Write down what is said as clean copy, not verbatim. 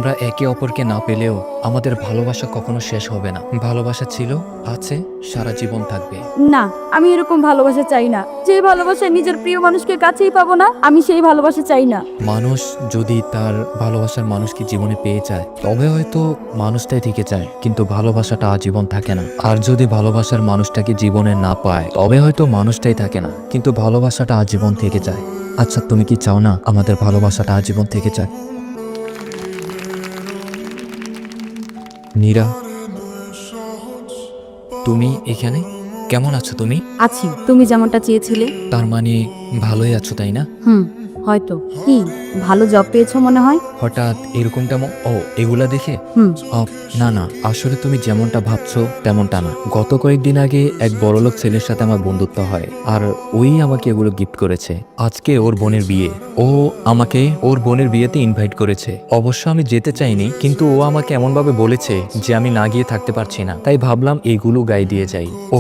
আমরা একে অপরকে না পেলেও আমাদের ভালোবাসা কখনো শেষ হবে না। ভালোবাসা ছিল, আছে, সারা জীবন থাকবে। না, আমি এরকম ভালোবাসা চাই না। যে ভালোবাসায় নিজের প্রিয় মানুষকে কাছেই পাবো না, আমি সেই ভালোবাসা চাই না। মানুষ যদি তার ভালোবাসার মানুষকে জীবনে পেয়ে যায় তবে হয়তো মানুষটাই থেকে যায়, কিন্তু ভালোবাসাটা আজীবন থাকে না। আর যদি ভালোবাসার মানুষটাকে জীবনে না পায় তবে হয়তো মানুষটাই থাকে না, কিন্তু ভালোবাসাটা আজীবন থেকে যায়। আচ্ছা, তুমি কি চাও না আমাদের ভালোবাসাটা আজীবন থেকে যায়? নীরা, তুমি এখানে কেমন আছো? তুমি আছি, তুমি যেমনটা চেয়েছিলে। তার মানে ভালোই আছো, তাই না? হয়তো। কি, ভালো জব পেয়েছো মনে হয়? হঠাৎ এরকমটা এগুলা দেখে? হুম। না না, আসলে তুমি যেমনটা ভাবছো তেমনটা না। গত কয়েকদিন আগে এক বড়লোক ছেলের সাথে আমার বন্ধুত্ব হয়, আর ওই আমাকে এগুলো গিফট করেছে। আজকে ওর বোনের বিয়ে, ও আমাকে ওর বোনের বিয়েতে ইনভাইট করেছে। অবশ্য আমি যেতে চাইনি, কিন্তু ও আমাকে এমনভাবে বলেছে যে আমি না গিয়ে থাকতে পারছি না, তাই ভাবলাম এগুলো গায়ে দিয়ে যাই। ও